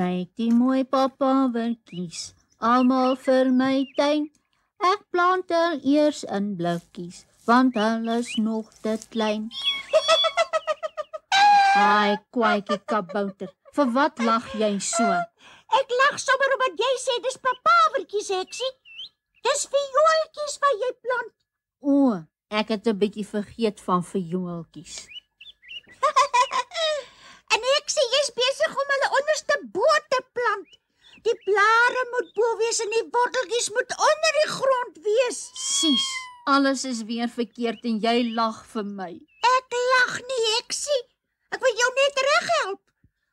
Kyk die mooi papawertjies, almal vir my tuin. Ek plant hulle eers in blikkies, want hulle is nog te klein. Ai, Kwaaikie kabouter, vir wat lag jy so? Ek lag sommer omdat jy sê dis papawertjies, Heksie. Dis viooltjies wat jy plant. O, ek het 'n bietjie vergeet van viooltjies. En Heksie is besig om hulle onderste bo te plant. Die blare moet bo wees en die worteltjies moet onder die grond wees. Sies, alles is weer verkeerd en jy lag vir my. Ek lag nie, Heksie. Ek wil jou net reghelp.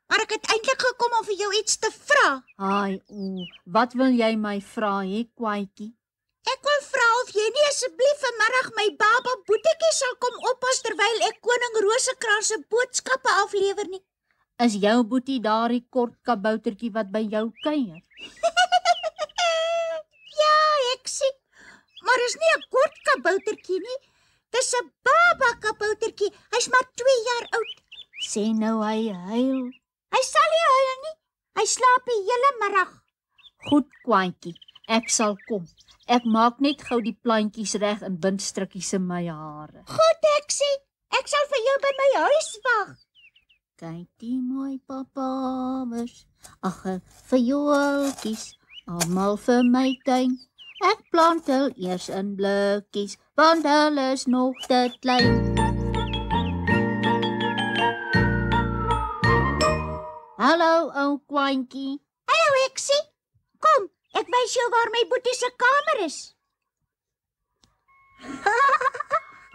Maar ek het eintlik gekom om vir jou iets te vra. Ai, o, wat wil jy my vra, hè, Kwaaikie? Ek wil vra of jy nie asseblief vanmiddag my baba Boetiekie sal kom oppas terwyl ek koning Rosekrans se boodskappe aflewer nie. Is jou boetie daardie kort kaboutertjie wat by jou kuier? Ja, Heksie. Maar is nie 'n kort kaboutertjie nie. Dis 'n baba kaboutertjie. Hy's maar 2 jaar oud. Sê nou hy huil. Hy sal nie huil nie. Hy slaap die hele middag. Goed, Kwaaikie, ek sal kom. Ek maak net gou die plantjies reg en bind strikkies in my hare. Goed, Heksie. Ek sal vir jou by my huis wag. Kyk die mooi papawers, ag, viooltjies, almal vir my tuin. Ek plant hulle eers in blikkies, want hulle is nog te klein. Hallo, ou Kwaantjie. Hallo, Heksie. Kom, ek wys jou waar my boetie se kamer is.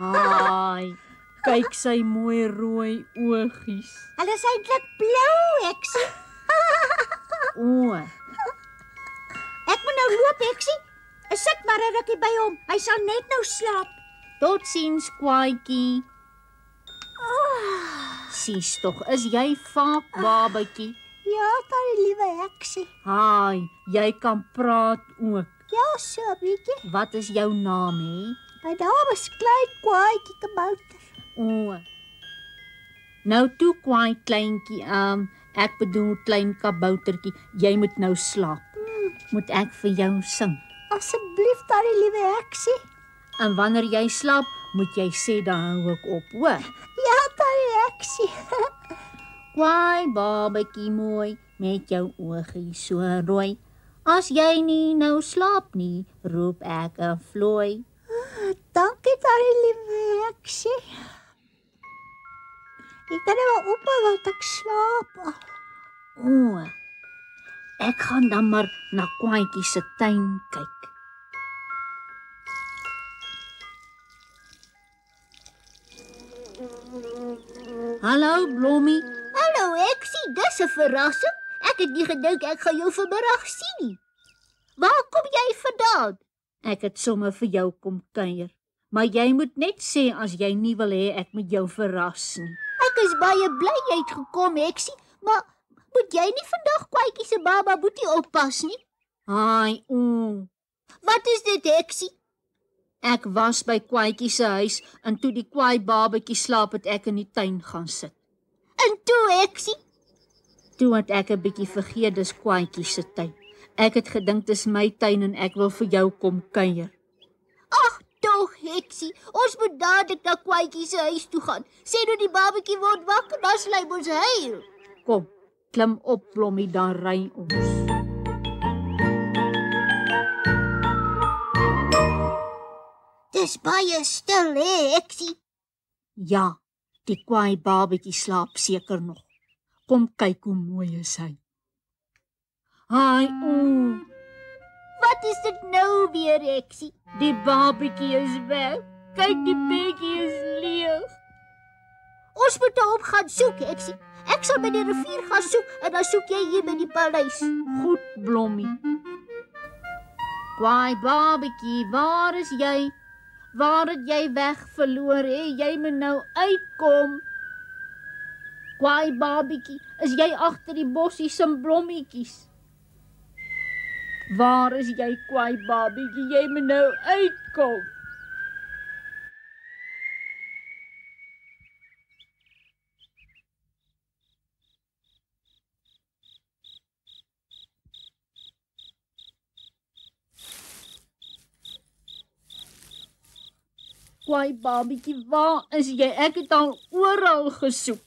Ai, kyk sy mooi rooi oogies. Hulle is eintlik blou, Heksie. O, Ek moet nou loop, Heksie. Ek sit maar 'n rukkie by hom. Hy sal net nou slaap. totsiens, Kwaaikie. Sies tog, is jy vaak, babatjie? Ja, baie liewe Heksie. Haai, jy kan praat ook. Ja, so 'n bietjie. Wat is jou naam, hè? My naam is Klein Kwaaikie kabouter. O. Nou toe, Kwaai kleintjie, ek bedoel klein kaboutertjie, jy moet nou slaap. Moet ek vir jou sing? Asseblief, baie liewe Heksie. En wanneer jy slaap, moet jy sê dan hou ek op, hoor. Ja, baie Heksie. Kwaai babatjie mooi, met jou oogie so rooi. As jy nie nou slaap nie, roep ek 'n vlooi. Dankie, baie liewe Heksie. Ek kan nou maar ophou want ek slaap. O, ek gaan dan maar na Kwaaikie se tuin kyk. Hallo, Blommie. Hallo Heksie, dis 'n verrassing. Ek het nie gedink ek gaan jou vanmiddag sien nie. Waar kom jy vandaan? Ek het sommer vir jou kom kuier. Maar jy moet net sê as jy nie wil hê ek moet jou verras nie. Ek is baie bly jy het gekom, Heksie, maar moet jy nie vandag Kwaaikie se baba Boetie oppas nie? Haai, o. Wat is dit, Heksie? Ek was by Kwaaikie se huis en toe die kwaai babatjie slaap het ek in die tuin gaan sit. En toe, Heksie? Toe het ek 'n bietjie vergeet dis Kwaaikie se tuin. Ek het gedink dis my tuin en ek wil vir jou kom kuier. Ag, tog, Heksie, ons moet dadelik na Kwaaikie se huis toe gaan. Sê nou die babatjie word wakker, dan sal hy mos huil. Kom, klim op, Blommie, dan ry ons. Dis baie stil, hè, Heksie? Ja, die kwaai babatjie slaap seker nog. Kom kyk hoe mooi is hy. Haai, o. Wat is dit nou weer, Heksie? Die babatjie is weg. Kyk, die bedjie is leeg. Ons moet hom gaan soek, Heksie. Ek sal by die rivier gaan soek en dan soek jy hier by die paleis. Goed, Blommie. Kwaai babatjie, waar is jy? Waar het jy weg verloor, hè? Jy moet nou uitkom. Kwaai babatjie, is jy agter die bossies en blommetjies? Waar is jy, kwaai babatjie? Jy moet nou uitkom. Kwaai babietjie, waar is jy? Ek het al oral gesoek.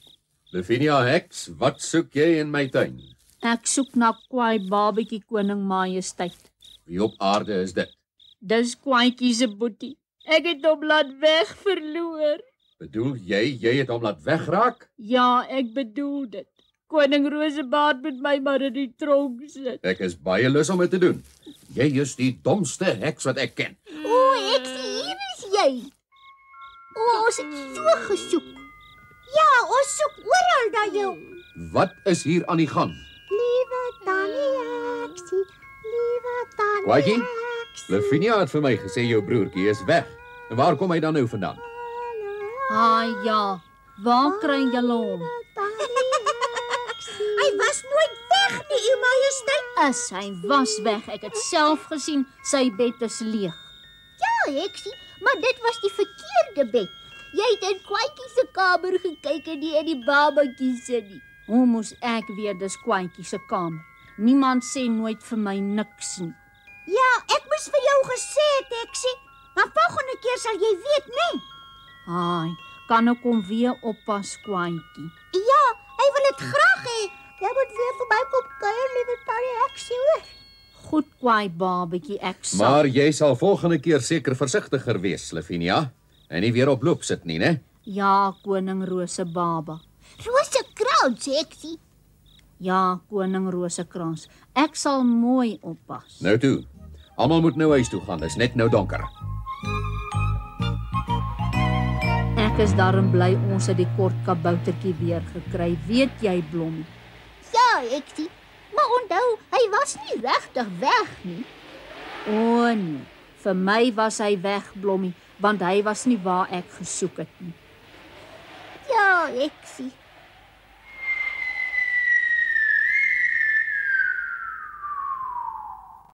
Lavinia Heks, wat soek jy in my tuin? Ek soek na Kwaai babietjie koning majesteit. Wie op aarde is dit? Dis Kwaaitjie se boetie. Ek het hom laat weg verloor. Bedoel jy het hom laat wegraak? Ja, ek bedoel dit. Koning Rosebaard moet my maar in die tronk sit. Ek is baie lus om dit te doen. Jy is die domste heks wat ek ken. O, Heksie, hier is jy. O, ons het so gesoek. Ja, ons soek oral na jou. Wat is hier aan die gang? Liewe Tannie Heksie, liewe Tannie Kwaaitjie? Heksie. Lavinia het vir my gesê jou broertjie is weg. En waar kom hy dan nou vandaan? Ja, waar kry julle hom? Hy was nooit weg nie, U Majesteit. Hy was weg. Ek het self gesien, sy bed is leeg. Ja, Heksie, maar dit was die verkeerde bed. Jy het in Kwaaitjie se kamer gekyk en nie in die babatjie se nie. Hoe moes ek weet dis Kwaaitjie se kamer? Niemand sê nooit vir my niks nie. Ja, ek moes vir jou gesê het, Heksie. Maar volgende keer sal jy weet, nee. Kan ek hom weer oppas, Kwaaitjie? Ja, hy wil dit graag hê. Jy moet weer vir my kom kuier, liewe Tannie Heksie, hoor. Goed, Kwaai babietjie, ek sal. Maar jy sal volgende keer seker versigtiger wees, Lavinia. En nie weer op loop sit nie, né? Ja, koning Rosebaba. Rosekrans, Heksie. Ja, koning Rosekrans. Ek sal mooi oppas. Nou toe. Almal moet nou huis toe gaan, dis net nou donker. Ek is daarom bly ons het die kort kaboutertjie weer gekry. Weet jy, Blommie? Ja, Heksie. Maar onthou, hy was nie regtig weg nie. O nee, vir my was hy weg, Blommie, want hy was nie waar ek gesoek het nie. Ja, Heksie.